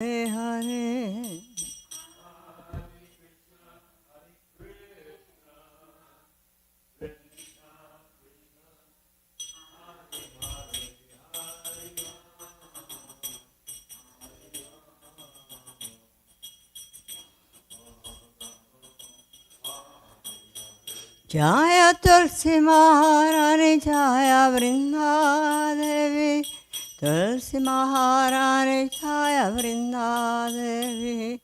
Hare Hare. Jaya Tulsi Maharani Jaya Vrinda Devi. Tulsi Maharani Jaya Vrinda Devi.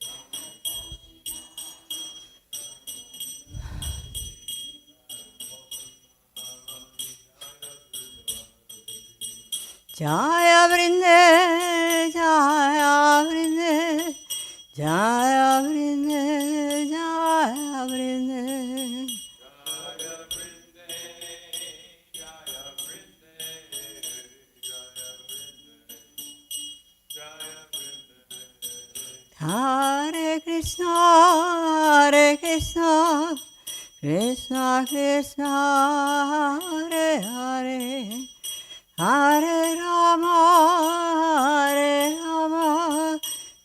Jaya Vrinde, Jaya Vrinde, Jaya Vrinde, Jaya Vrinde. Hare Krishna, Krishna Krishna, Hare Hare, Hare Rama,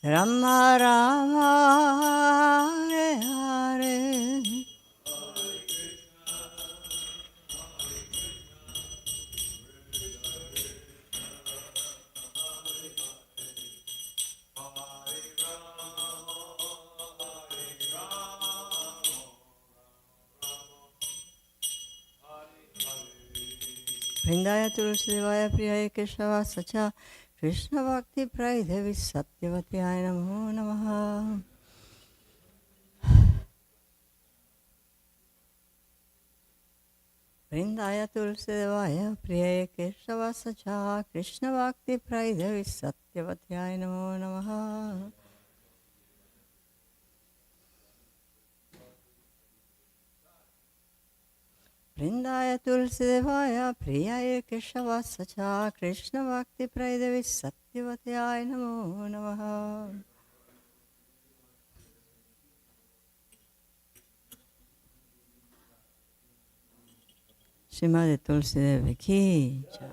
Rama Rama, Hare Hare. Vrindaya Tulsi Devaya Priyaya Keshava Sacha Krishna Bhakti Praya Devi Satyavati Namo Namaha. Vrindaya Tulsi Devaya Priyaya Keshava Sacha Krishna Bhakti Praya Devi Satyavati Namo Namaha. Vrindaya Tulsi Devaya Priyaya Keshava Sacha Krishna Bhakti Praya Devi Satyavati Namo Namaha. Srimati Tulsi Devi Ki Jai.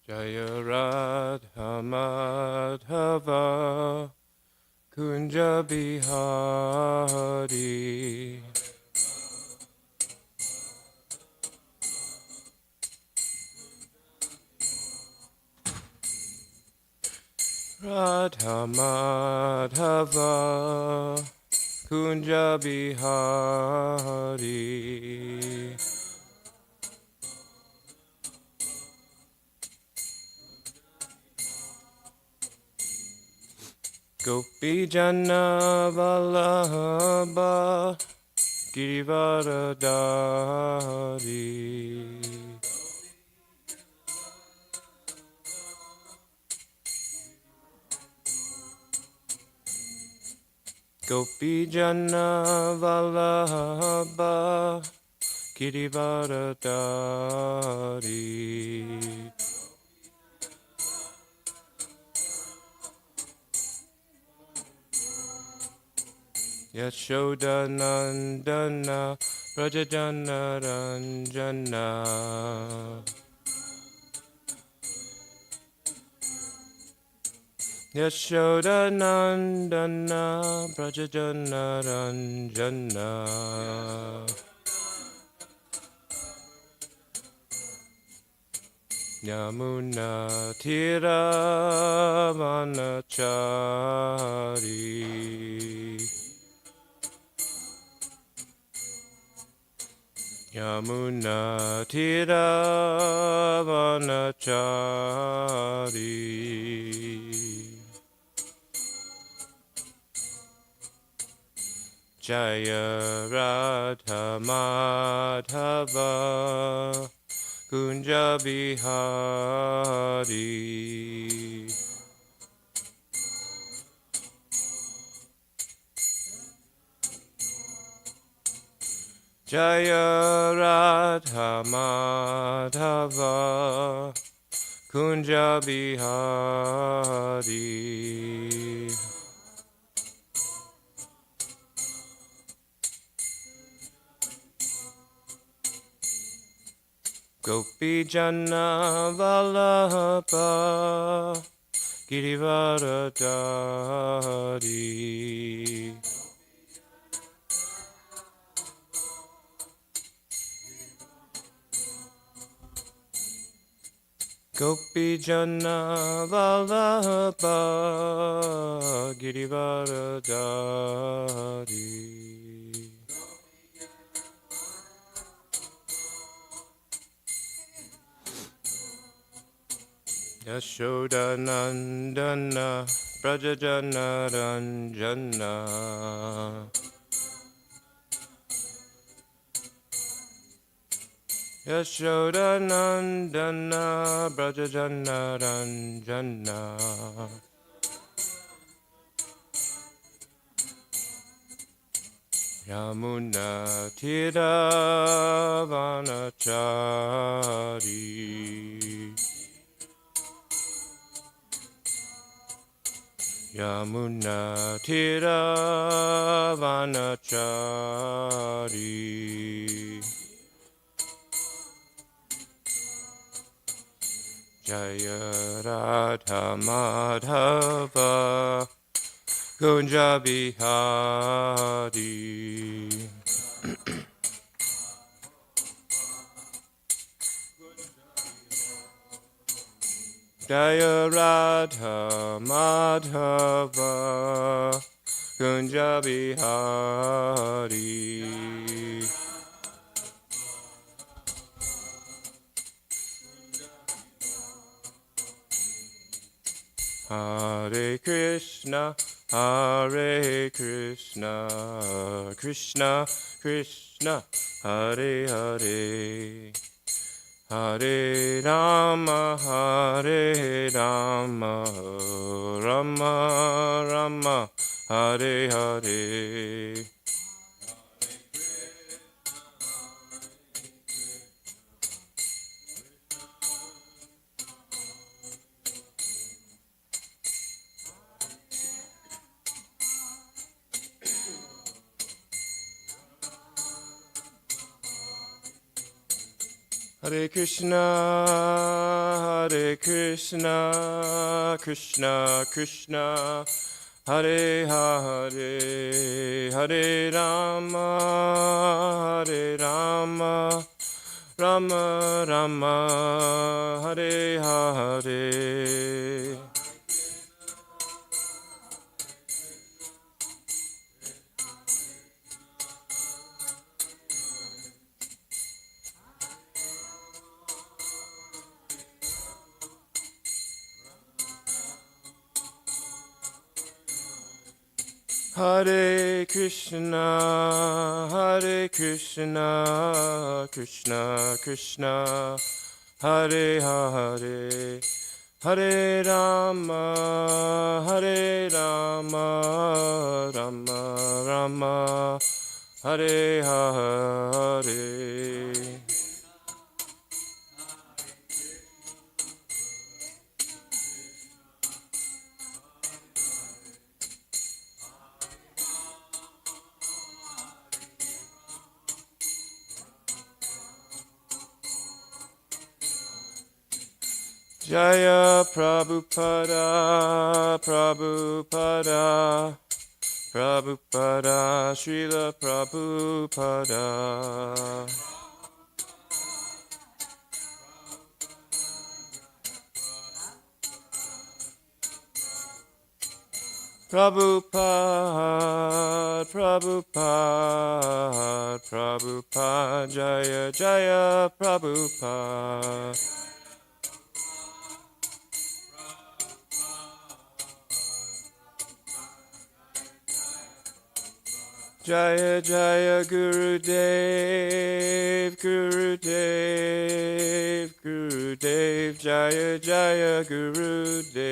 Jaya Radha Madhava Kunja Bihari Radha Madhava Kunja Bihari Gopi Jana Vallabha Girivaradari Gopi Jana Vallabha Girivaradari Yashoda Nandana Rajajana Ranjana Yashoda Nandana Rajajana Ranjana Yamuna Tiravanachari Yamuna Tiravanachari Jaya Radha Madhava Kunja Bihari Jaya Radha Madhava Kunja Bihari Gopi Jana Vallabha Girivaradari Gopi Jana Vallabha Girivaradari Yashoda Nandana Brajajana Ranjana Yashoda Nandana Brajajana Ranjana Yamuna Tiravanachari Yamuna Tiravanachari Jaya Radha Madhava Kunja Bihari Jaya Radha Madhava Kunja Bihari Hare Krishna Hare Krishna Krishna Krishna Hare Hare Hare Rama Hare Rama Rama Rama Hare Hare Hare Krishna, Krishna Krishna, Hare Hare, Hare Rama, Rama Rama, Hare Hare. Hare Krishna, Krishna Krishna, Hare Hare, Hare Rama, Rama Rama, Hare Hare. Jaya Prabhupada, Prabhupada, Prabhupada, Srila Prabhupada. Prabhupada, Prabhupada, Prabhupada, Jaya Jaya Prabhupada. Jaya Jaya Gurudev, Gurudev, Gurudev, Jaya Jaya Gurudev.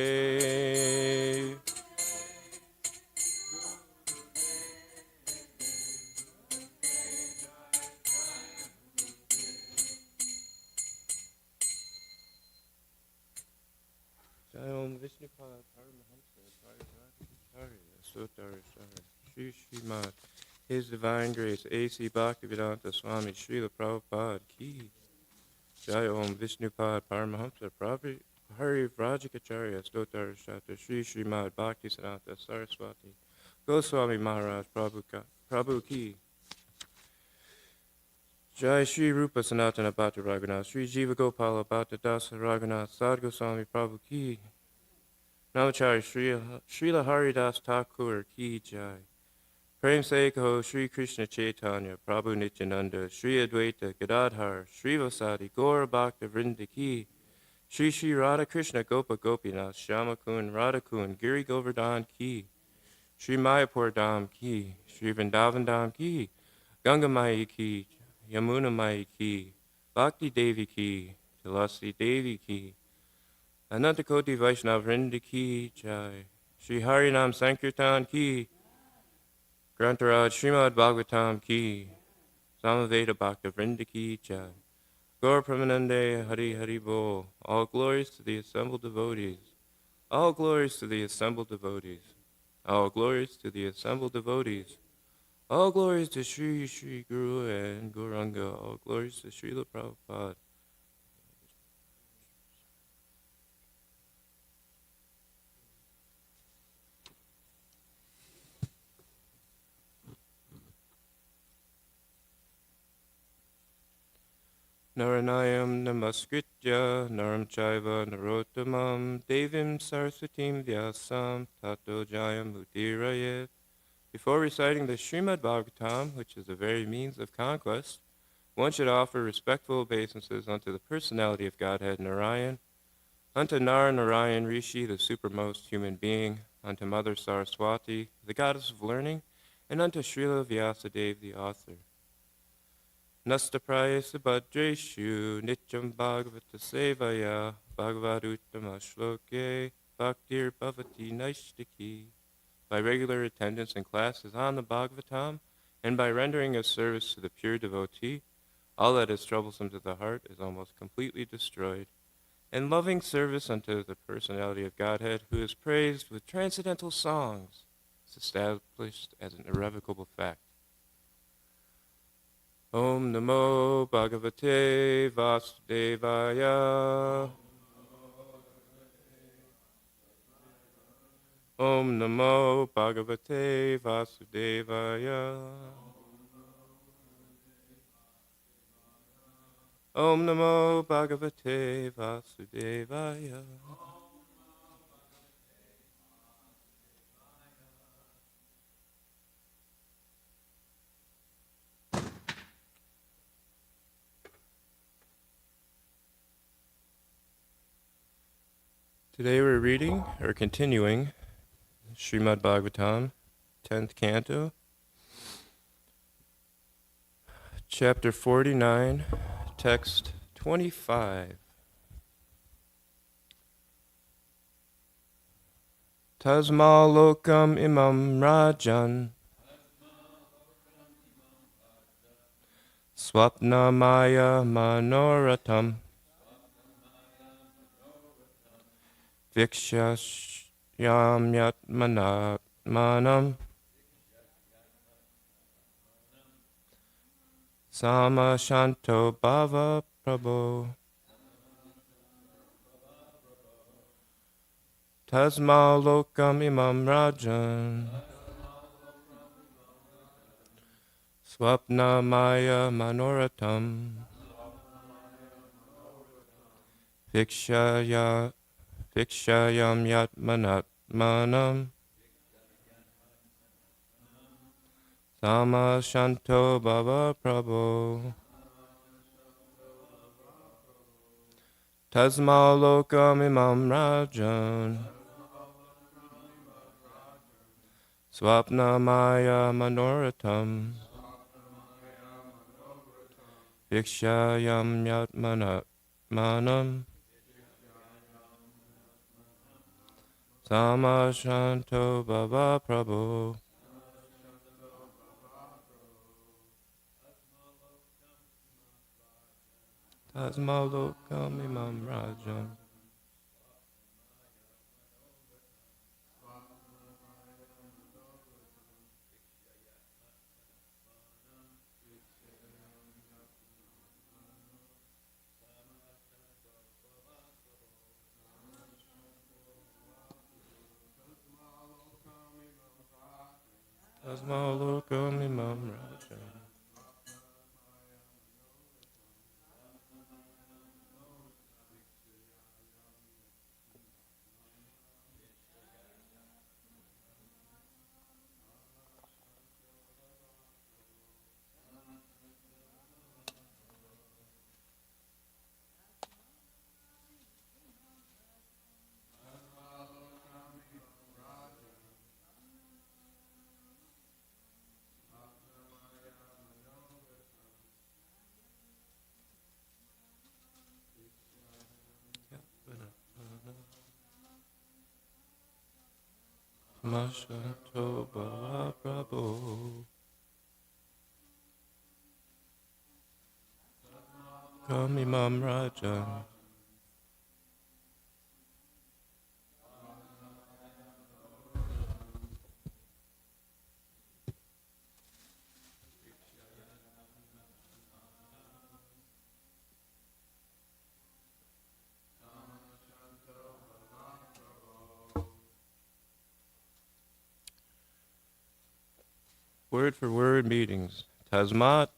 Jai Om Vishnupada Paramahamsa Parivakacharya Sotara Shri Srimad His Divine Grace A.C. Bhaktivedanta Swami Srila Prabhupada Ki Jai Om Vishnupad Paramahamsa Parivakacharya Sotara Shata Shri Srimad Bhaktivedanta Saraswati Goswami Maharaj Prabhu Ki Jai Shri Rupa Sanatana Bhatta Raghunath Shri Jiva Gopala Bhatta Dasa Raghunath Sad Goswami Prabhu Ki Namachari Srila Haridas Thakur Ki Jai Prem Se Kaho Shri Krishna Chaitanya Prabhu Nityananda Shri Advaita Gadadhar Shri Vasadi Gaura Bhakta Vrinda Ki Shri Shri Radha Krishna Gopa Gopinath Shama Kun Radha Kun Giri Govardhan Ki Shri Mayapur Dham Ki Shri Vrindavan Dham Ki Ganga Maya Ki Yamuna Maya Ki Bhakti Devi Ki Tulasi Devi Ki Anantakoti Vaishnav Vrinda Ki Jai Shri Harinam Sankirtan Ki Grantaraj Srimad Bhagavatam Ki Samaveda Bhakta Vrinda Ki Jai Gaur Pramanande Hari Hari Bol. All glories to the assembled devotees. All glories to the assembled devotees. All glories to the assembled devotees. All glories to Sri Sri Guru and Gauranga. All glories to Srila Prabhupada. Naranayam namaskritya naram chaiva narottamam devim saraswatim vyasam tato jayam udirayet. Before reciting the Srimad Bhagavatam, which is the very means of conquest, one should offer respectful obeisances unto the personality of Godhead Narayan, unto Nar Narayan Rishi, the supermost human being, unto Mother Saraswati, the goddess of learning, and unto Srila Vyasadeva, the author. Nastapraya Subhadreshu Nityam Bhagavata Sevaya Bhagavaduttama Shloke Bhaktir Bhavati Naishtiki. By regular attendance in classes on the Bhagavatam, and by rendering a service to the pure devotee, all that is troublesome to the heart is almost completely destroyed. And loving service unto the personality of Godhead, who is praised with transcendental songs, is established as an irrevocable fact. Om Namo Bhagavate Vasudevaya. Om Namo Bhagavate Vasudevaya. Om Namo Bhagavate Vasudevaya. Today we're reading, or continuing, Srimad Bhagavatam, 10th Canto, Chapter 49, Text 25. Tasma lokam imam rajan swapna maya manoratam vikshashyam yatmanam samashanto bhava prabho. Tasma lokam imam rajan swapna maya manoratam vikshayam yatmanam samashanto bhava prabho. Tasma lokam imam rajan swapna maya manoratam vikshayam yatmanam samashanto bhava prabho. Tasma lokam imam rajan Tasma lokam imam rajan. Samashanto bhava prabho. Kam imam rajan word for word meetings. Tasmat,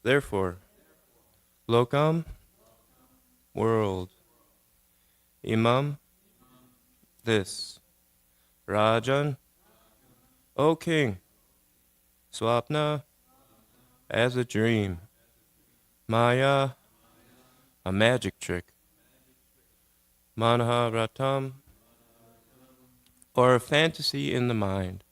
therefore. Lokam, world. Imam, this. Rajan, O king. Swapna, as a dream. Maya, a magic trick. Manaharatam, or a fantasy in the mind.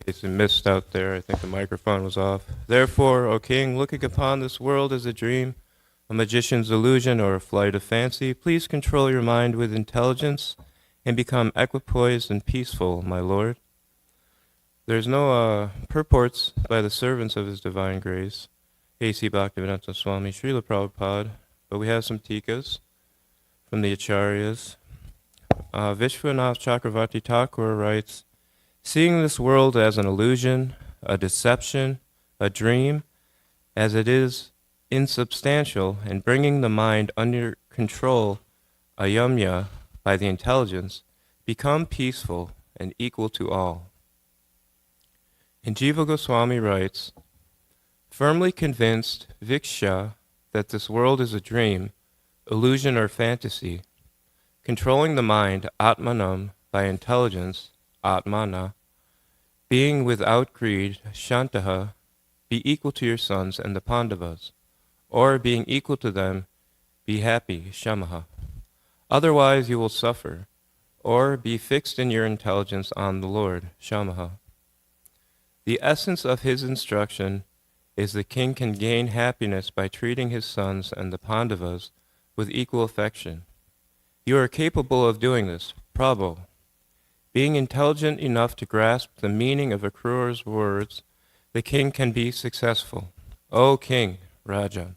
It's a mist out there. I think the microphone was off. Therefore, O king, looking upon this world as a dream, a magician's illusion, or a flight of fancy, please control your mind with intelligence and become equipoised and peaceful, my lord. There's no purports by the servants of His Divine Grace, A.C. Bhaktivedanta Swami Srila Prabhupada, but we have some tikas from the Acharyas. Vishwanath Chakravarti Thakur writes, seeing this world as an illusion, a deception, a dream, as it is insubstantial, and bringing the mind under control, ayamya, by the intelligence, become peaceful and equal to all. And Jiva Goswami writes, firmly convinced, Viksha, that this world is a dream, illusion or fantasy, controlling the mind, atmanam, by intelligence, atmana, being without greed, shantaha, be equal to your sons and the Pandavas, or being equal to them, be happy, shamaha. Otherwise you will suffer, or be fixed in your intelligence on the Lord, shamaha. The essence of his instruction is the king can gain happiness by treating his sons and the Pandavas with equal affection. You are capable of doing this, Prabhu. Being intelligent enough to grasp the meaning of Akrura's words, the king can be successful. O king, Rajan,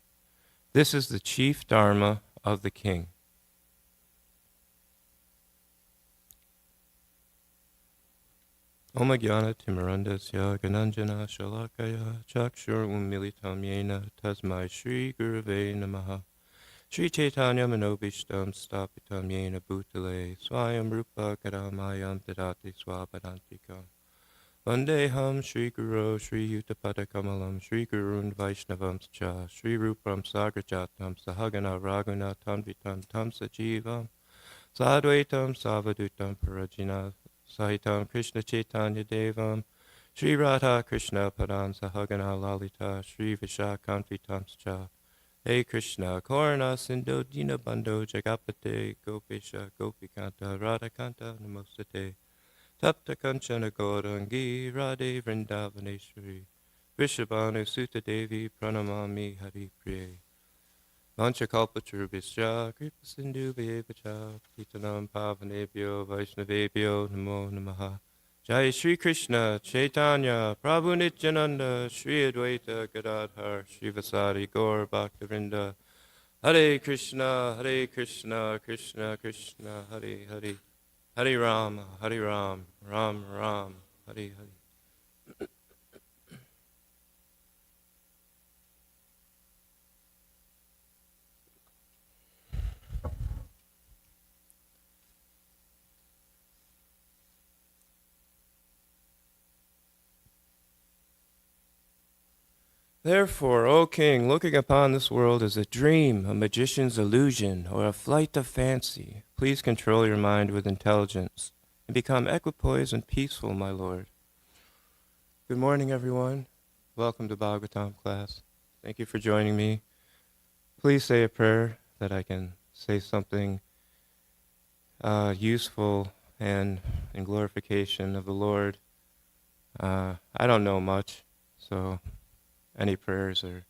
this is the chief dharma of the king. Om Jnana Timirandasya Gananjana Shalakaya Chakshur Umilitam Yena Tasmai Shri Gurave Namaha Shri Chaitanya Manobishtam Stapitam Yena Bhutale Swayam Rupa Karamayam Tadati Swapadantikam Vandeham Shri Guru Shri Yutapada Kamalam Shri Gurun Vaishnavam Cha Shri Rupam Sagrajatam Sahagana Raguna Tanvitam Tam Sajivam Sadvaitam Savadutam Parajina Sahitam Krishna Chaitanya Devam Shri Radha Krishna Padan Sahagana Lalita Shri Vishakantitam Cha Hey Krishna Korna Sindhu Dina Bando Jagapate Gopisha Gopikanta Radhakanta Namostate Tapta Kanchana Gaurangi Radhe Vrindavaneshwari Vishabhanu Sutta Devi Pranamami Hari Priye Vanchakalpatarubhisya Kripa Sindhu Bhevacha Pitanam Pavanebhyo Vaishnavebhyo Namo Namaha Jai Shri Krishna Chaitanya Prabhu Nityananda Shri Advaita Gadadhar Shri Vasari Gaur Bhaktivinoda Hare Krishna Krishna Krishna Hare Hare Hare Ram Ram Ram Hare Hare. Therefore, O king, looking upon this world as a dream, a magician's illusion, or a flight of fancy, please control your mind with intelligence and become equipoised and peaceful, my lord. Good morning, everyone. Welcome to Bhagavatam class. Thank you for joining me. Please say a prayer that I can say something useful and in glorification of the Lord. I don't know much, so any prayers are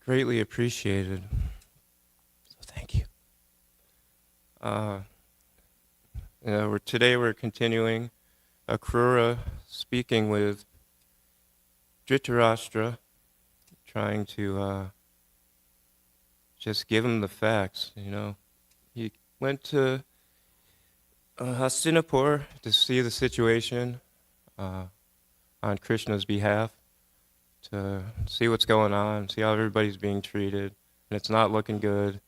greatly appreciated. So thank you. Today we're continuing Akrura speaking with Dhritarashtra, trying to just give him the facts. He went to Hastinapur to see the situation on Krishna's behalf, to see what's going on, see how everybody's being treated, and it's not looking good.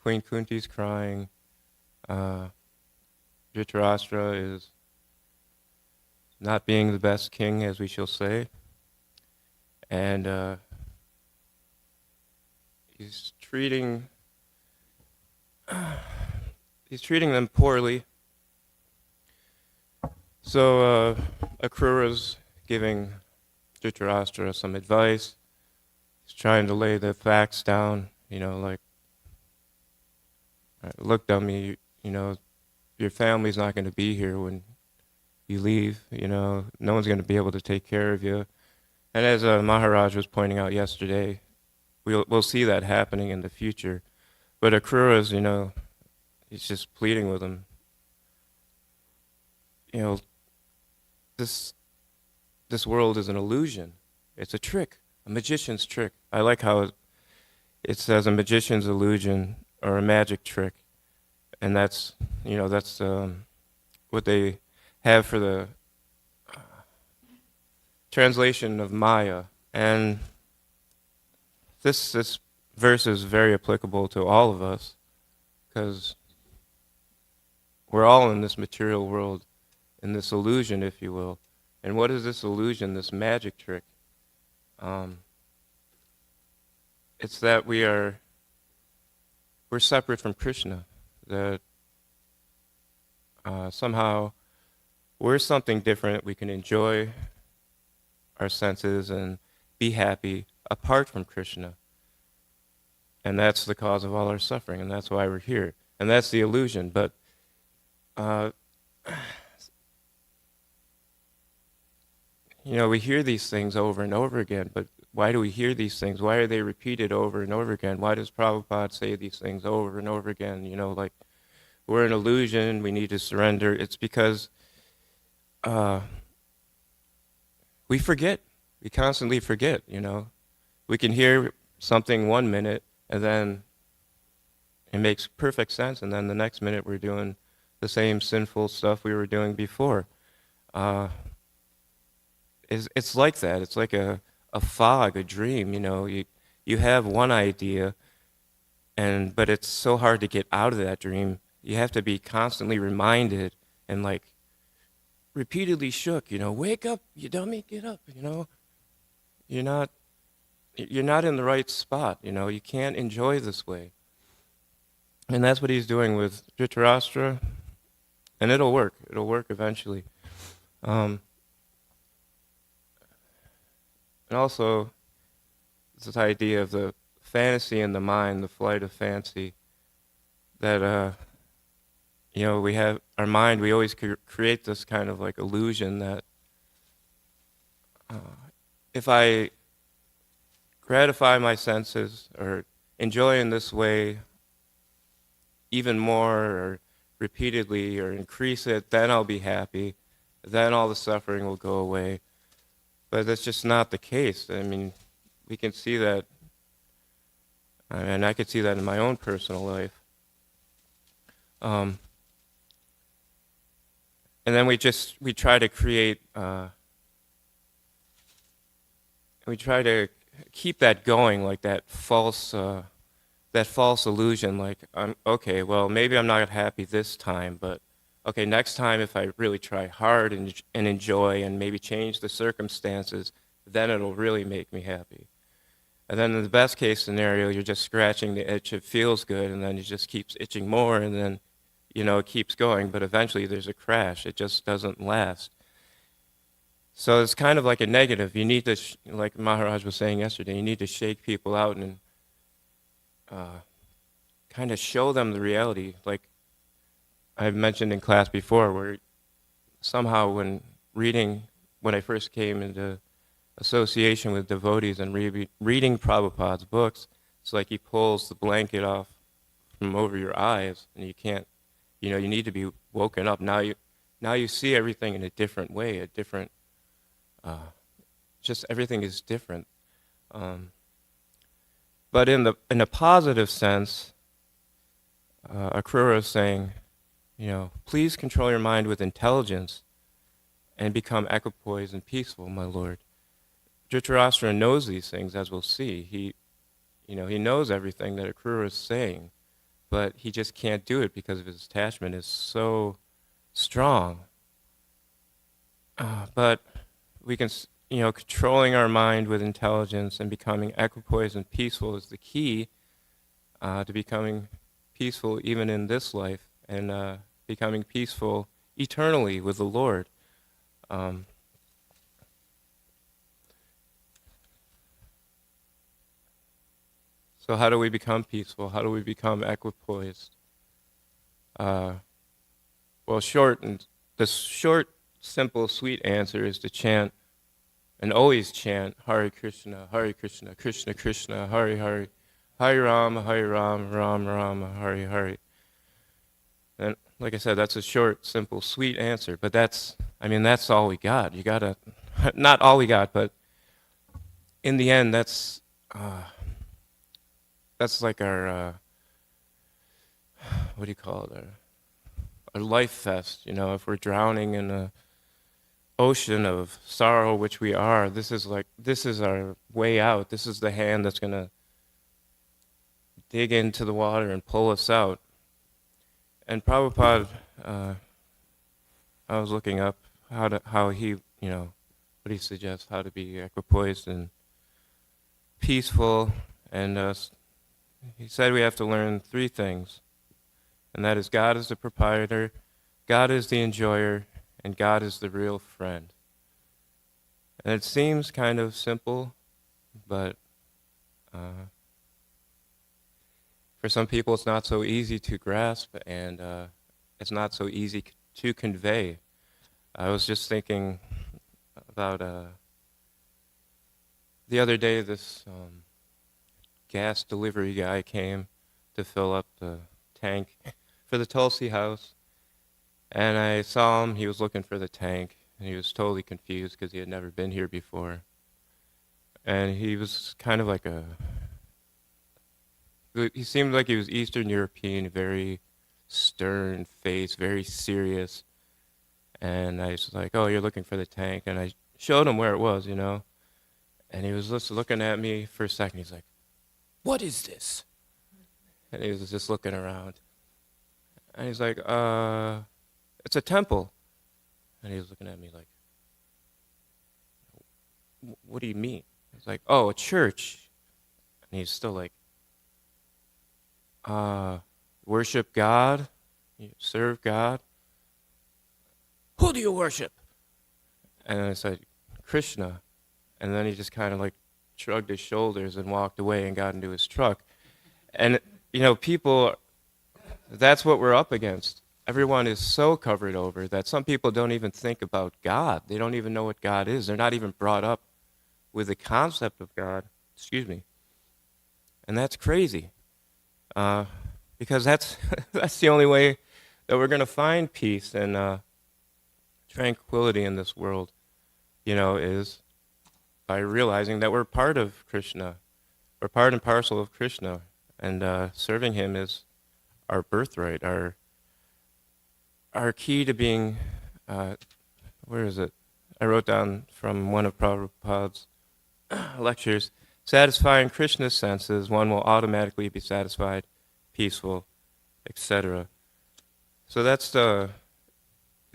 Queen Kunti's crying. Dhritarashtra is not being the best king, as we shall say, and he's treating them poorly. So Akrura's giving Dhritarashtra some advice. He's trying to lay the facts down, like, look, dummy, your family's not going to be here when you leave, no one's going to be able to take care of you. And as Maharaj was pointing out yesterday, we'll see that happening in the future. But Akrura's, he's just pleading with him. This world is an illusion. It's a trick, a magician's trick. I like how it says a magician's illusion or a magic trick, and that's what they have for the translation of Maya. And this verse is very applicable to all of us, because we're all in this material world, in this illusion, if you will. And what is this illusion, this magic trick? It's that we're separate from Krishna, that somehow we're something different. We can enjoy our senses and be happy apart from Krishna. And that's the cause of all our suffering, and that's why we're here. And that's the illusion. But we hear these things over and over again, but why do we hear these things? Why are they repeated over and over again? Why does Prabhupada say these things over and over again? Like, we're an illusion, we need to surrender. It's because we forget. We constantly forget, We can hear something 1 minute, and then it makes perfect sense, and then the next minute we're doing the same sinful stuff we were doing before. It's like that. It's like a fog, a dream. You have one idea, but it's so hard to get out of that dream. You have to be constantly reminded and repeatedly shook. Wake up, you dummy, get up. You're not in the right spot. You can't enjoy this way. And that's what he's doing with Dhritarashtra, and it'll work. It'll work eventually. And also, this idea of the fantasy in the mind, the flight of fancy, that, we have our mind, we always create this kind of illusion that if I gratify my senses or enjoy in this way even more or repeatedly or increase it, then I'll be happy, then all the suffering will go away. But that's just not the case. I mean, we can see that, and I could see that in my own personal life. And then we try to create, we try to keep that going, like that false illusion, okay, well, maybe I'm not happy this time, but okay, next time if I really try hard and enjoy and maybe change the circumstances, then it'll really make me happy. And then in the best case scenario, you're just scratching the itch, it feels good, and then it just keeps itching more, and then, it keeps going, but eventually there's a crash. It just doesn't last. So it's kind of like a negative. You need to, like Maharaj was saying yesterday, you need to shake people out and kind of show them the reality. Like I've mentioned in class before, where somehow when I first came into association with devotees and reading Prabhupada's books, it's like he pulls the blanket off from over your eyes, and you can't, you need to be woken up. Now you see everything in a different way, a different, just everything is different. But in a positive sense, Akrura is saying, please control your mind with intelligence and become equipoised and peaceful, my Lord. Dhritarashtra knows these things, as we'll see. He knows everything that Akrura is saying, but he just can't do it because of his attachment is so strong. But we can, controlling our mind with intelligence and becoming equipoised and peaceful is the key to becoming peaceful even in this life and becoming peaceful eternally with the Lord. So how do we become peaceful? How do we become equipoised? Well, the short simple, sweet answer is to chant and always chant Hare Krishna, Krishna Krishna, Hare Hare, Hare Rama, Ram Rama, Hare Hare. And like I said, that's a short, simple, sweet answer. But that's all we got. You gotta, not all we got, but in the end, that's like our, what do you call it? Our life fest. You know, if we're drowning in a ocean of sorrow, which we are, this is our way out. This is the hand that's gonna dig into the water and pull us out. And Prabhupada, I was looking up how he, you know, what he suggests, how to be equipoised and peaceful, and he said we have to learn 3 things, and that is God is the proprietor, God is the enjoyer, and God is the real friend. And it seems kind of simple, but for some people it's not so easy to grasp, and it's not so easy to convey. I was just thinking about the other day, this gas delivery guy came to fill up the tank for the Tulsi house, and I saw him. He was looking for the tank, and he was totally confused because he had never been here before. And he was kind of like he seemed like he was Eastern European, very stern face, very serious. And I was like, oh, you're looking for the tank? And I showed him where it was, you know. And he was just looking at me for a second. He's like, what is this? And he was just looking around. And he's like, it's a temple. And he was looking at me like, what do you mean? I was like, oh, a church. And he's still like, worship God, you serve God. Who do you worship? And I said, Krishna. And then he just kind of like shrugged his shoulders and walked away and got into his truck. And, you know, people, that's what we're up against. Everyone is so covered over that some people don't even think about God. They don't even know what God is. They're not even brought up with the concept of God. Excuse me. And that's crazy. Because that's the only way that we're going to find peace and tranquility in this world, you know, is by realizing that we're part of Krishna. We're part and parcel of Krishna, and serving him is our birthright, our key to being, where is it? I wrote down from one of Prabhupada's lectures, satisfying Krishna's senses, one will automatically be satisfied, peaceful, etc. So that's the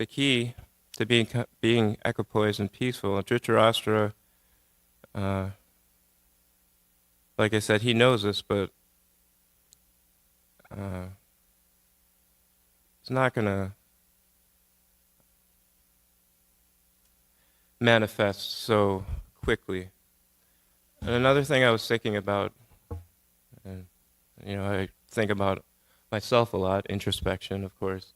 key to being equipoised and peaceful. And Dhritarashtra, like I said, he knows this, but it's not going to manifest so quickly. And another thing I was thinking about, and you know, I think about myself a lot, introspection, of course,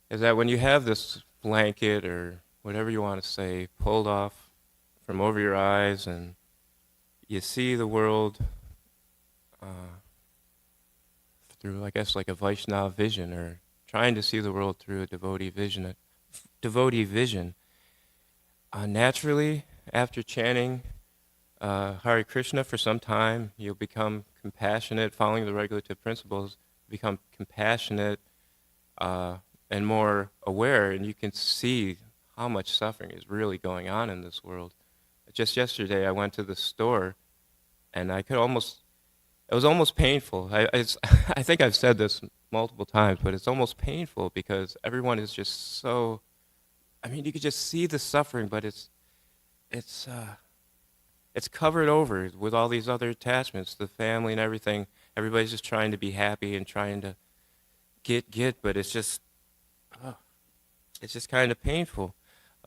is that when you have this blanket or whatever you want to say pulled off from over your eyes and you see the world through, I guess, like a Vaishnava vision, or trying to see the world through a devotee vision, naturally, after chanting Hare Krishna for some time, you'll become compassionate, following the regulative principles, become compassionate and more aware, and you can see how much suffering is really going on in this world. Just yesterday, I went to the store, and it was almost painful. I think I've said this multiple times, but it's almost painful because everyone is just so, I mean, you could just see the suffering, but it's covered over with all these other attachments, the family and everything. Everybody's just trying to be happy and trying to get, but it's just kind of painful.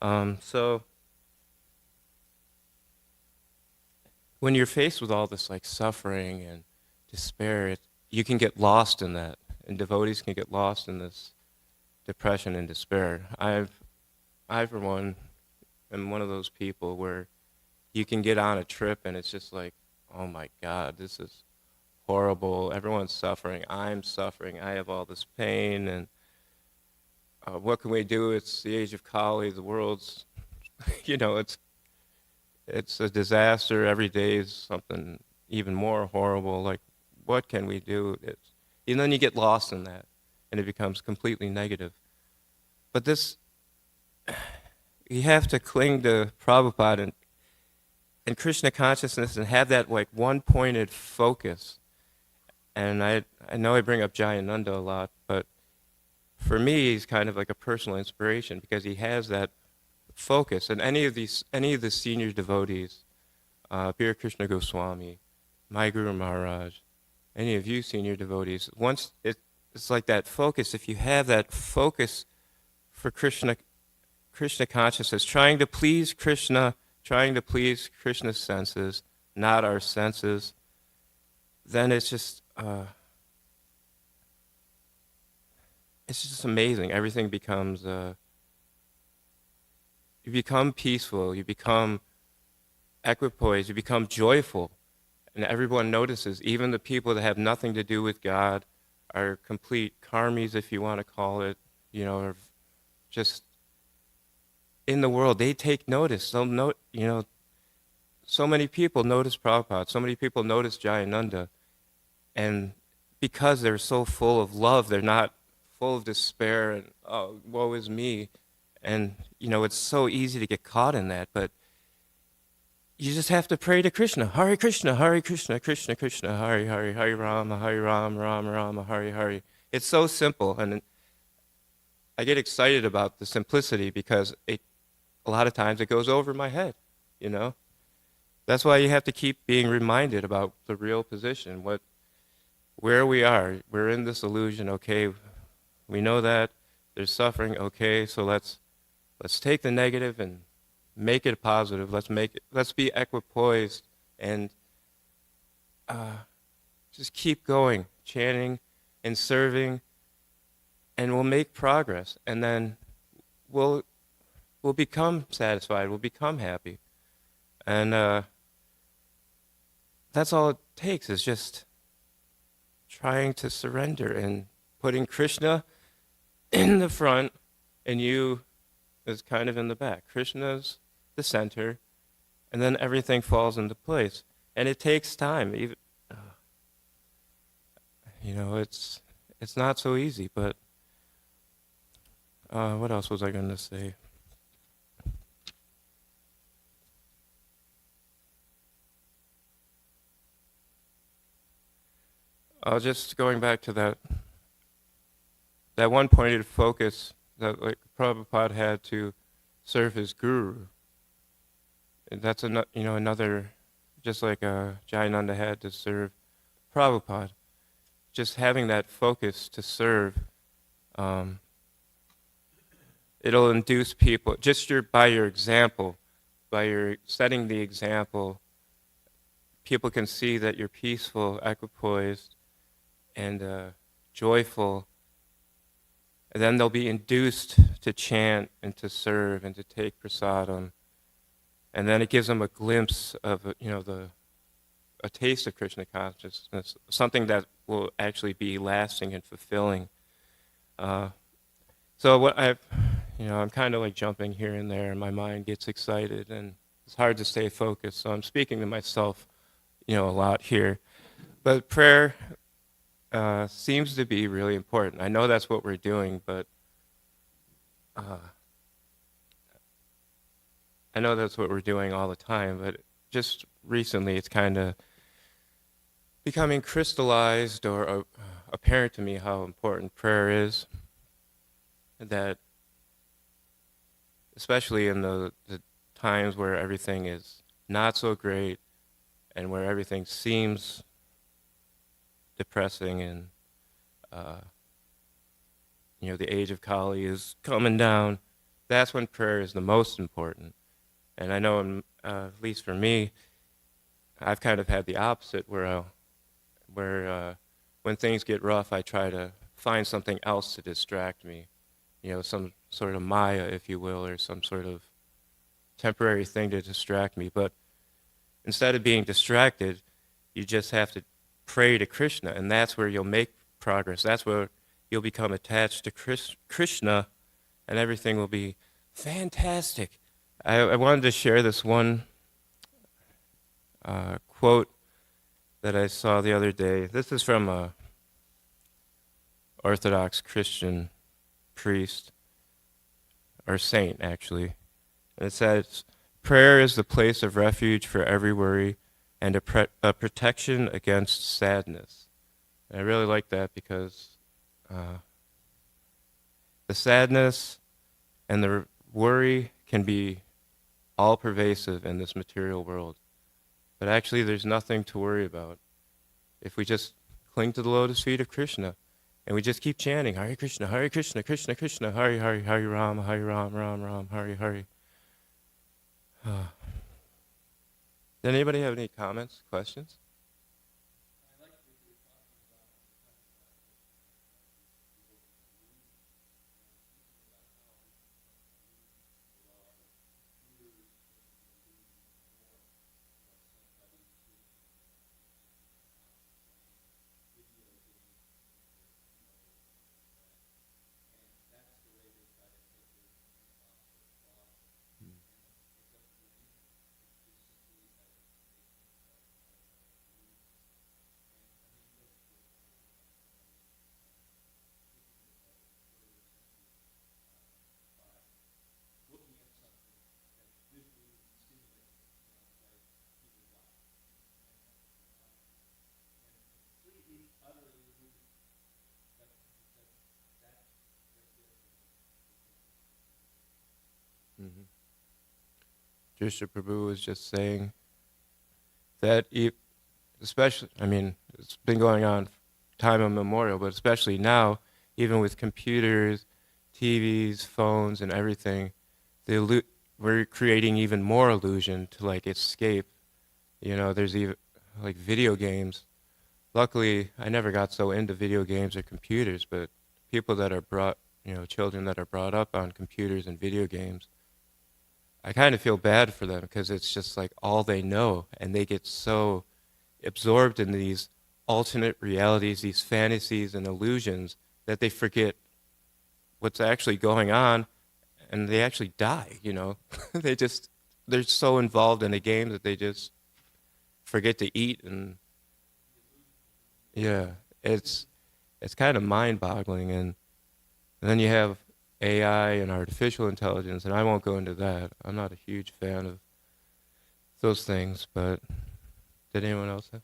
So when you're faced with all this like suffering and despair, you can get lost in that, and devotees can get lost in this depression and despair. I've I, for one, am one of those people where you can get on a trip and it's just like, oh my God, this is horrible. Everyone's suffering. I'm suffering. I have all this pain. And what can we do? It's the age of Kali. The world's, it's a disaster. Every day is something even more horrible. Like, what can we do? And then you get lost in that, and it becomes completely negative. But you have to cling to Prabhupada and Krishna consciousness and have that like one-pointed focus. And I know I bring up Jayananda a lot, but for me, he's kind of like a personal inspiration because he has that focus. And any of the senior devotees, Bir Krishna Goswami, my Guru Maharaj, any of you senior devotees, once it's like that focus. If you have that focus for Krishna consciousness, trying to please Krishna, trying to please Krishna's senses, not our senses, then it's just amazing. Everything becomes you become peaceful, you become equipoised, you become joyful, and everyone notices. Even the people that have nothing to do with God are complete karmis, if you want to call it, or just in the world. They take notice. They'll note, so many people notice Prabhupada, so many people notice Jayananda, and because they're so full of love, they're not full of despair and, oh, woe is me. And, it's so easy to get caught in that, but you just have to pray to Krishna. Hare Krishna, Krishna Krishna, Hare Hare, Hare Rama, Rama Rama, Hare Hare. It's so simple, and I get excited about the simplicity because a lot of times it goes over my head, That's why you have to keep being reminded about the real position, where we are. We're in this illusion, okay, we know that, there's suffering, okay, so let's take the negative and make it positive. Let's be equipoised and just keep going, chanting and serving, and we'll make progress. And then we'll become satisfied. We'll become happy. And that's all it takes, is just trying to surrender and putting Krishna in the front and you is kind of in the back. Krishna's the center, and then everything falls into place. And it takes time. Even, it's not so easy, but what else was I going to say? Just going back to that one-pointed focus that like Prabhupada had to serve his guru. And that's another, just like Jayananda had to serve Prabhupada. Just having that focus to serve, it'll induce people, just by your example, by your setting the example, people can see that you're peaceful, equipoised, and joyful. And then they'll be induced to chant and to serve and to take prasadam. And then it gives them a glimpse of, a taste of Krishna consciousness, something that will actually be lasting and fulfilling. So what I'm kind of like jumping here and there, and my mind gets excited, and it's hard to stay focused. So I'm speaking to myself, a lot here. But prayer seems to be really important. I know that's what we're doing, but I know that's what we're doing all the time, but just recently it's kind of becoming crystallized or apparent to me how important prayer is. That especially in the times where everything is not so great and where everything seems depressing and the age of Kali is coming down, that's when prayer is the most important. And I know, at least for me, I've kind of had the opposite, where when things get rough, I try to find something else to distract me, some sort of Maya, if you will, or some sort of temporary thing to distract me. But instead of being distracted, you just have to pray to Krishna, and that's where you'll make progress. That's where you'll become attached to Krishna, and everything will be fantastic. I wanted to share this one quote that I saw the other day. This is from a Orthodox Christian priest, or saint actually. And it says, "Prayer is the place of refuge for every worry and a protection against sadness." And I really like that because the sadness and the worry can be all pervasive in this material world. But actually there's nothing to worry about if we just cling to the lotus feet of Krishna and we just keep chanting Hare Krishna, Krishna Krishna, Hare Hare, Hare Ram, Ram Ram, Hare Hare. Does anybody have any comments, questions? Drishya Prabhu was just saying that, especially, it's been going on time immemorial, but especially now, even with computers, TVs, phones, and everything, we're creating even more illusion to escape. There's even video games. Luckily, I never got so into video games or computers, but people that are children that are brought up on computers and video games, I kind of feel bad for them because it's just all they know, and they get so absorbed in these alternate realities, these fantasies and illusions, that they forget what's actually going on, and they actually die, they're so involved in a game that they just forget to eat, and yeah, it's kind of mind-boggling. And then you have AI and artificial intelligence, and I won't go into that. I'm not a huge fan of those things, but did anyone else have?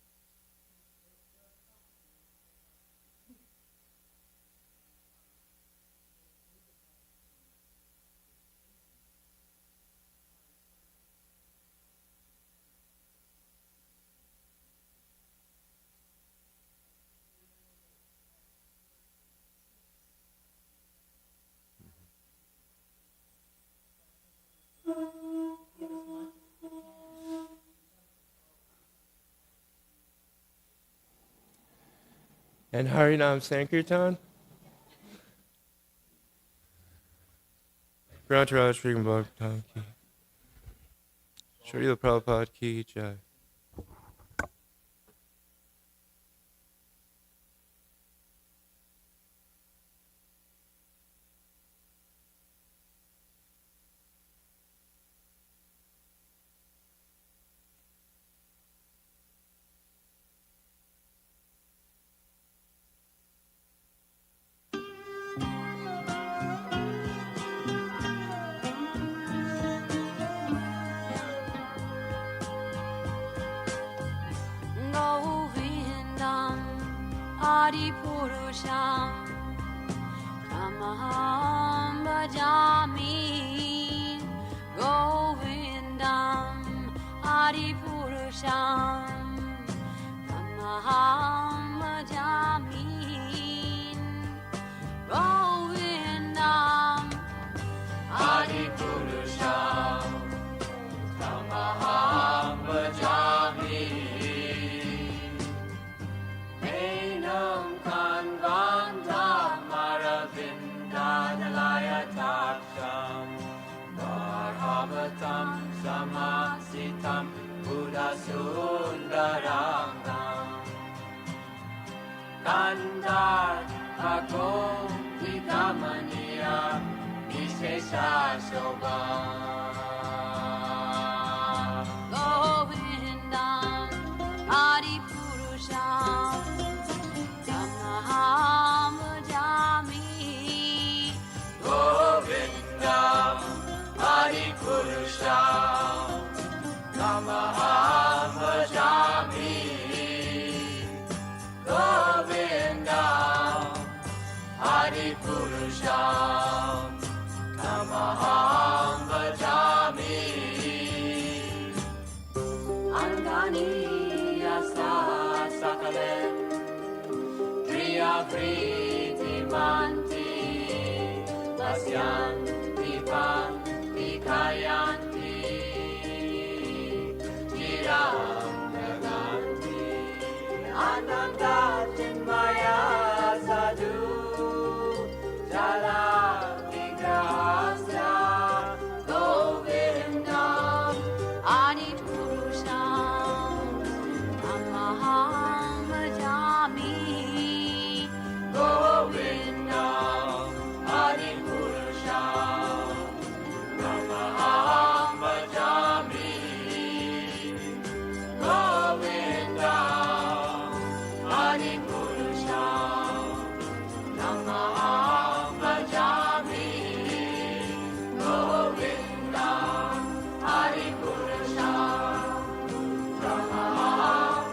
And Harinam Sankirtan? Grantaraj Shrigam Bhagavatam Ki. Srila Prabhupada Ki Jai. Adipurusham Tamaham Bhajami Govindam Adipurusham Tamaham Bhajami Govindam Adipurusham Tamaham Bhajami Kanvanta Maravinda Dalaya Satam Samasitam Buddha Sundarangam Kandar Agong Vikamaniya Vishesha Shobham Govindam Adipurusham Tamaham Bhajami Govindam Adipurusham Tamaham Bhajami Govindam Adipurusham Tamaham Bhajami Angani Yasa Sakale Priya Priti Manti Vasyan Dipan Dikayanti Jiram Naganti Ananda Chinmaya Sadhu Jala Vigrahasya Govindam Adipurusham Tamaham Bhajami Govindam Adipurusham Tamaham Bhajami Govindam Adipurusham Tamaham Bhajami Govindam Adipurusham Tamaham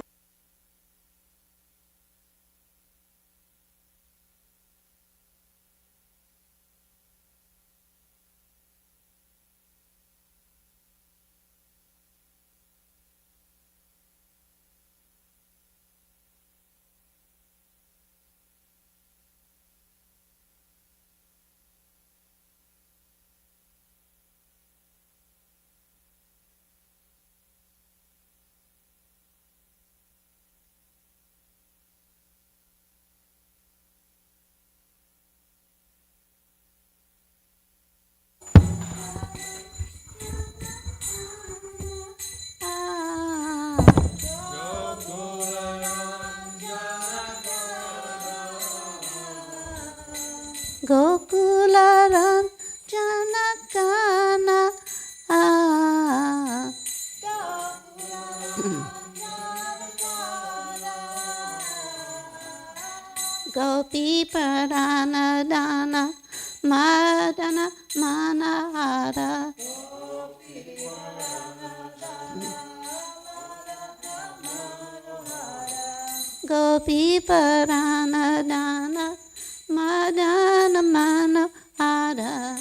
Gokularam Janakana Gopi Parana Dana Madana Manahara Gopi Parana Dana Madana Manahara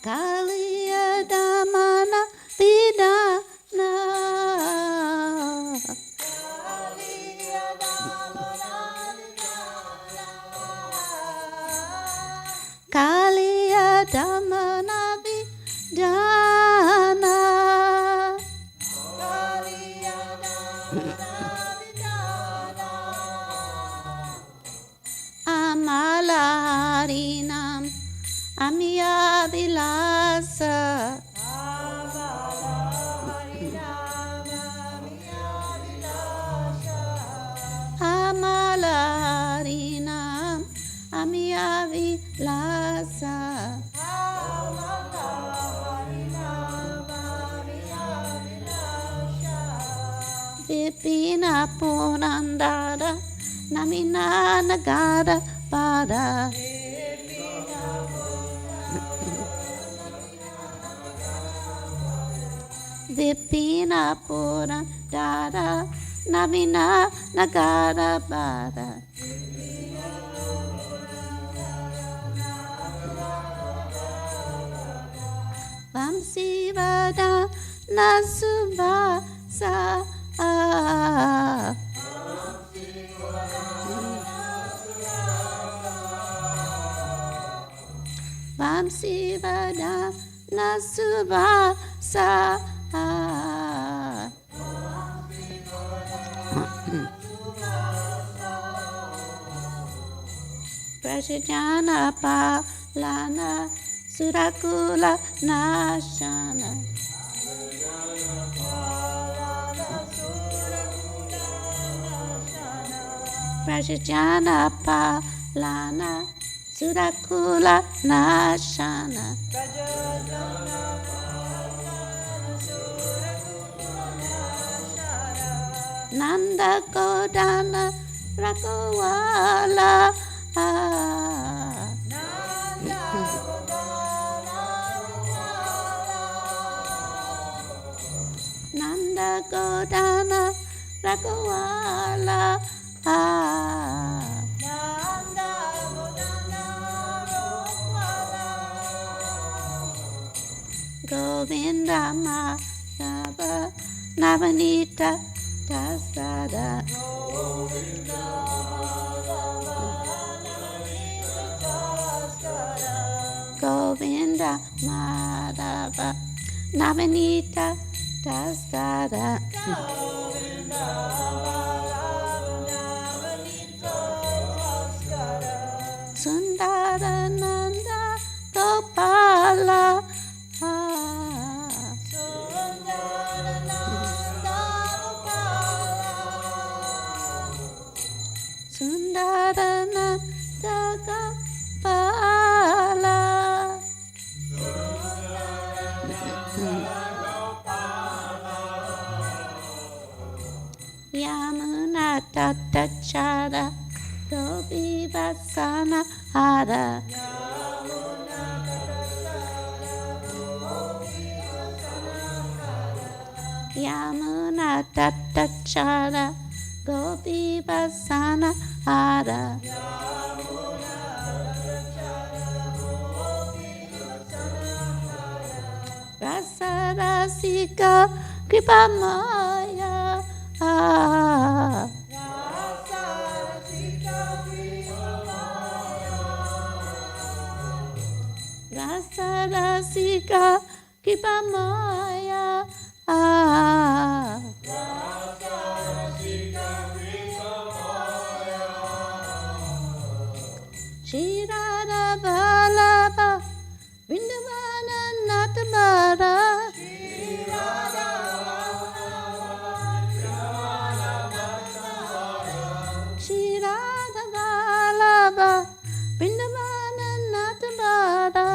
Kaliya Damana Vidana Kaliya Damana Vidana Amala Harinam Amiya Vilasa Amala Harinam Amiya Vilasa Vipina Purandara Namina Nagara Pada Vipina Purandara Namina Nagara Pada Vamsivada Nasubasa Vamsivada Nasubasa Prashajana Palana Surakula Nashana Prashajana Palana Surakula Nashana Nanda Kodana Rakawala Nanda Kodana Rakawala Govinda Madhava Navanita Tasada Govinda Madhava Navanita Tasada Sundara Nanda Gopala Sundarana Gopala Yamuna Tatachara Gopi Vasana Hara Yamuna Tatachara Gopi Vasana Hara Rasa Rasika Kripamaya Rasa Rasika Kripamaya Shri Radha Vallabha Vrindavana Natamara Shri Radha Vallabha Vrindavana Natamara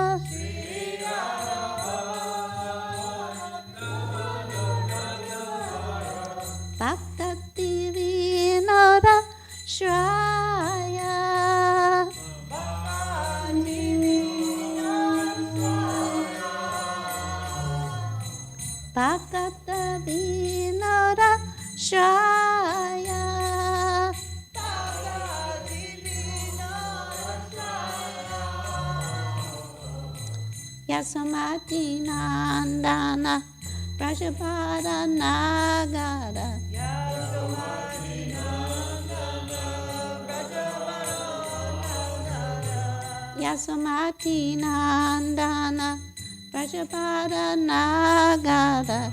Bhakta Devi Nara Shraya Bhakta Vinora Shraya Yasomati Nandana Prajabhara Nagara Yasomati Nandana Prajabhara Nagara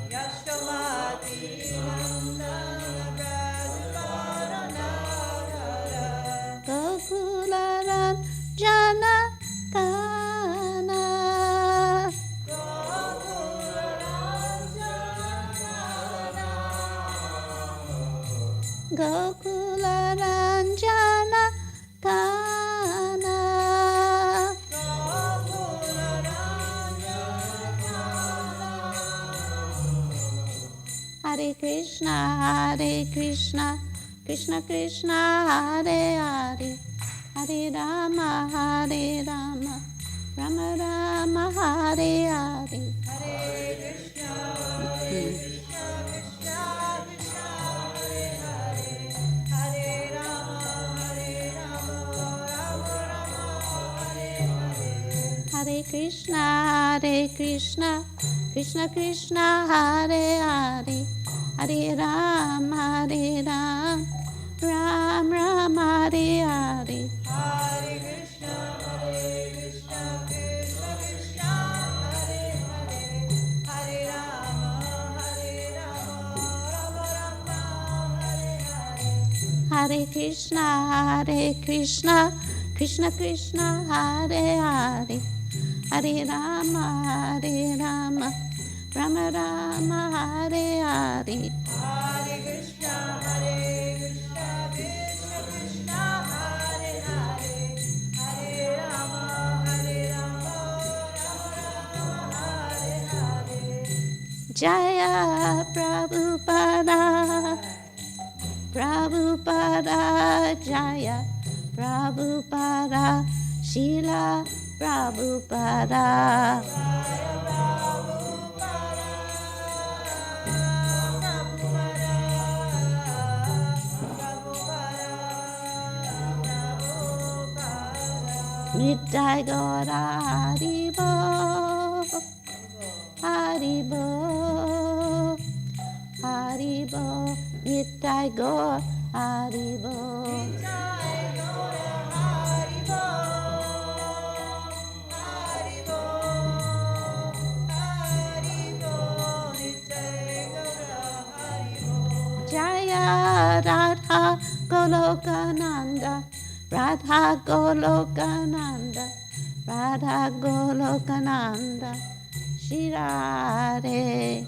Gokula Ranjana Kana Gokula Ranjana Kana Hare Krishna, Krishna Krishna, Hare Hare, Hare Rama, Rama Rama, Hare Hare. Hare Krishna, Krishna Krishna, Hare Hare, Hare Rama, Ram Rama, Hare Hare. Hare Krishna, Krishna Krishna, Hare Hare, Hare Rama, Rama Rama, Hare Hare. Hare Krishna, Krishna Krishna Hare Hare, Hare Rama, Rama Rama, Hare Hare. Hare Krishna, Krishna Krishna, Hare Hare, Hare Rama, Rama Rama, Hare Hare. Jaya Prabhupada, Prabhupada, Jaya Prabhupada, Srila Prabhupada. Nitai Gora Haribo, Haribo, Haribo, Nitai Gora Haribo. Jaya Radha Golokananda, Radha Golokananda, Radha Golokananda, Shri Radhe.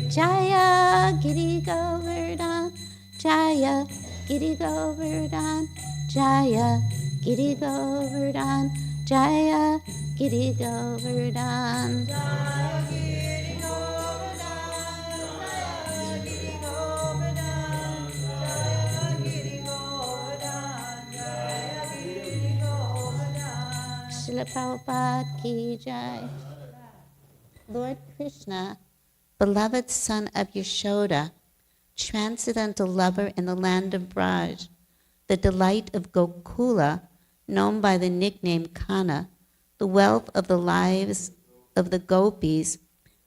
Jaya Giri Govardhan, Jaya Giri Govardhan, Jaya Giri Govardhan, Jaya Giri Govardhan. Srila Prabhupada Ki Jai. Lord Krishna, beloved son of Yashoda, transcendental lover in the land of Braj, the delight of Gokula, known by the nickname Kana, the wealth of the lives of the gopis,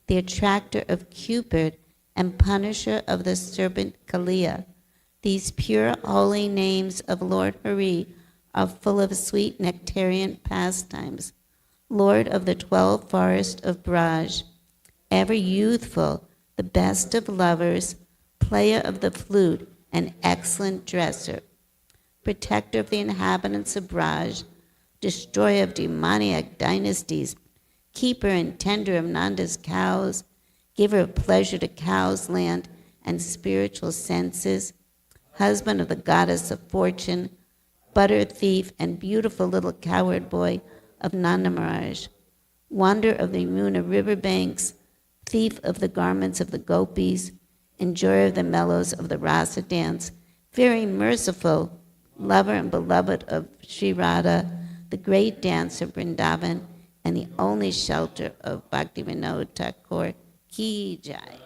the attractor of Cupid, and punisher of the serpent Kalia. These pure, holy names of Lord Hari are full of sweet nectarian pastimes. Lord of the 12 forests of Braj, ever youthful, the best of lovers, player of the flute, and excellent dresser, protector of the inhabitants of Braj, destroyer of demoniac dynasties, keeper and tender of Nanda's cows, giver of pleasure to cows' land and spiritual senses, husband of the goddess of fortune, butter thief and beautiful little cowherd boy of Nanda Maharaj, wanderer of the Yamuna riverbanks, thief of the garments of the gopis, enjoyer of the mellows of the rasa dance, very merciful, lover and beloved of Sri Radha, the great dancer of Vrindavan, and the only shelter of Bhaktivinoda Thakur. Ki Jai.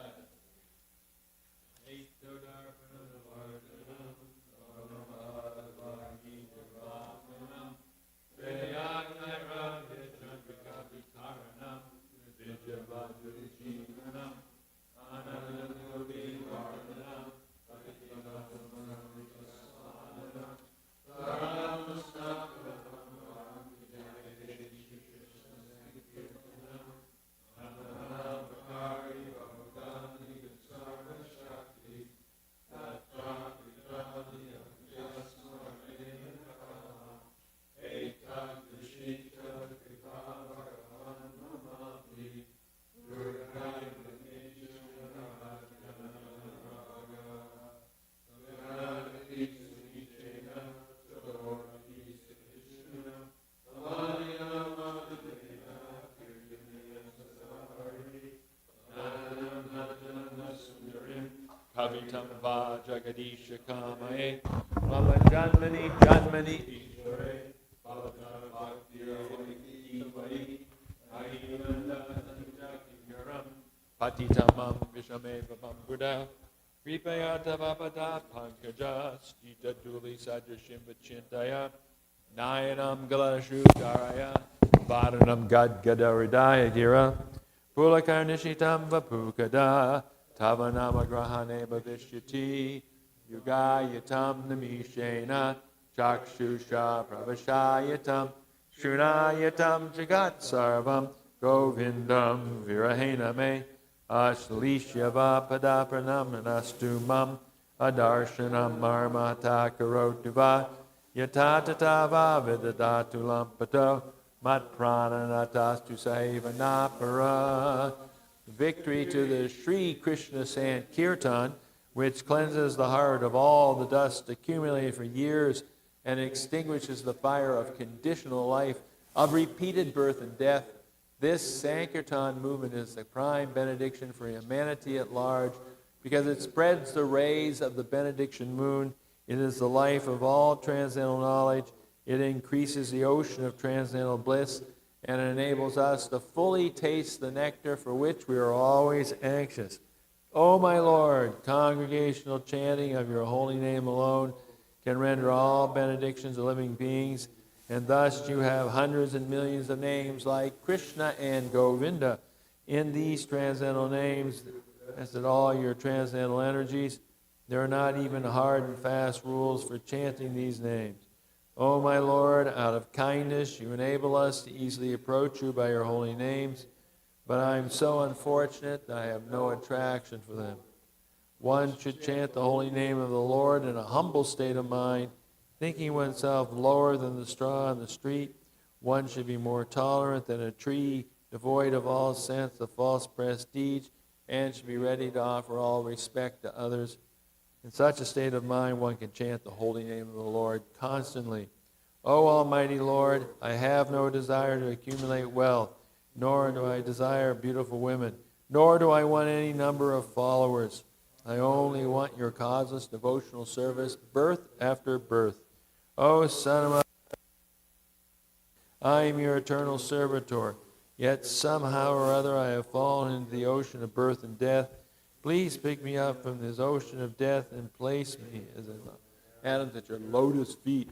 Kavitam va jagadisha kamae mama janmani janmani ishvare bhavatam bhakti ayinandaram patitamam vishame vavam buddha kripayata vapada pankaja stita duli sadrashim vachintaya nayanam galashu daraya varanam gad gadaridaya gira pulakarnishitam vapukada Tavanama grahane bhavishyati yugayatam namishena chakshusha pravashayatam shrunayatam jagat sarvam Govindam virahena me ashlishyava padapranamanastu mam adarshanam marmata karotuva yatatatava vidadatu lampato mat prananatastu savanapara. Victory to the Sri Krishna Sankirtan, which cleanses the heart of all the dust accumulated for years and extinguishes the fire of conditional life, of repeated birth and death. This Sankirtan movement is the prime benediction for humanity at large because it spreads the rays of the benediction moon. It is the life of all transcendental knowledge. It increases the ocean of transcendental bliss and enables us to fully taste the nectar for which we are always anxious. O my Lord, congregational chanting of your holy name alone can render all benedictions of living beings, and thus you have hundreds and millions of names like Krishna and Govinda. In these transcendental names, as in all your transcendental energies, there are not even hard and fast rules for chanting these names. O my Lord, out of kindness you enable us to easily approach you by your holy names, but I am so unfortunate that I have no attraction for them. One should chant the holy name of the Lord in a humble state of mind, thinking oneself lower than the straw on the street. One should be more tolerant than a tree, devoid of all sense of false prestige, and should be ready to offer all respect to others. In such a state of mind, one can chant the holy name of the Lord constantly. O Almighty Lord, I have no desire to accumulate wealth, nor do I desire beautiful women, nor do I want any number of followers. I only want your causeless devotional service, birth after birth. O Son of my, I am your eternal servitor, yet somehow or other I have fallen into the ocean of birth and death. Please pick me up from this ocean of death and place me as an Adam at your lotus feet.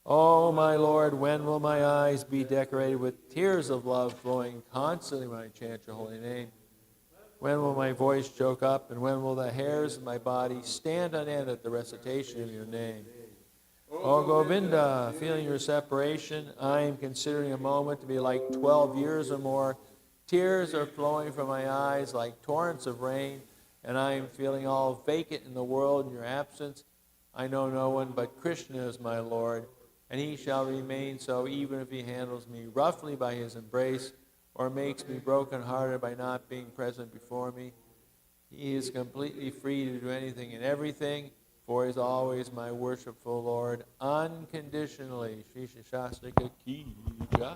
Oh, my Lord, when will my eyes be decorated with tears of love flowing constantly when I chant your holy name? When will my voice choke up, and when will the hairs of my body stand on end at the recitation of your name? Oh, Govinda, feeling your separation, I am considering a moment to be like 12 years or more. Tears are flowing from my eyes like torrents of rain, and I am feeling all vacant in the world in your absence. I know no one but Krishna is my Lord, and he shall remain so even if he handles me roughly by his embrace or makes me broken-hearted by not being present before me. He is completely free to do anything and everything, for he is always my worshipful Lord, unconditionally. Shri Shastika Ki Jai.